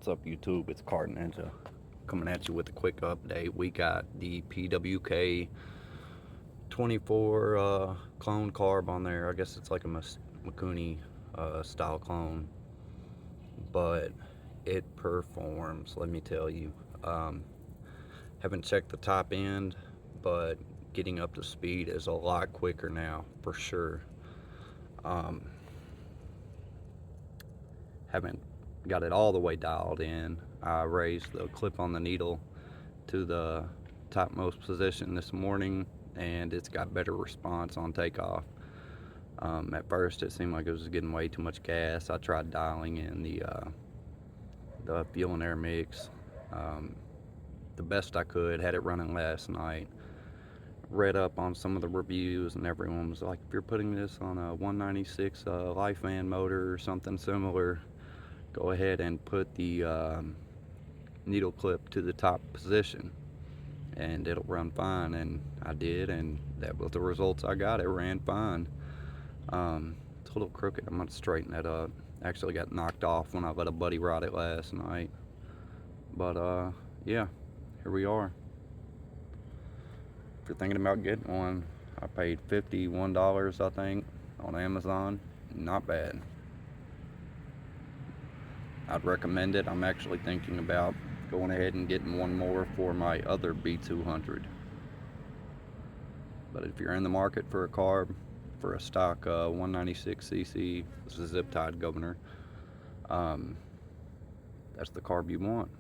What's up, YouTube? It's Car Ninja coming at you with a quick update. We got the PWK 24 clone carb on there. I guess it's like a Mikuni style clone, but it performs, let me tell you. Haven't checked the top end, but getting up to speed is a lot quicker now, for sure. Haven't got it all the way dialed in. I raised the clip on the needle to the topmost position this morning, and it's got better response on takeoff. At first, it seemed like it was getting way too much gas. I tried dialing in the fuel and air mix the best I could. Had it running last night. Read up on some of the reviews, and everyone was like, if you're putting this on a 196 Lifeman motor or something similar, go ahead and put the needle clip to the top position and it'll run fine. And I did, and that was the results I got. It ran fine. It's a little crooked. I'm gonna straighten that up. Actually got knocked off when I let a buddy ride it last night, but yeah, here we are. If you're thinking about getting one, I paid $51, I think, on Amazon. Not bad. I'd recommend it. I'm actually thinking about going ahead and getting one more for my other B200. But if you're in the market for a carb, for a stock 196cc, this is a zip tied governor, that's the carb you want.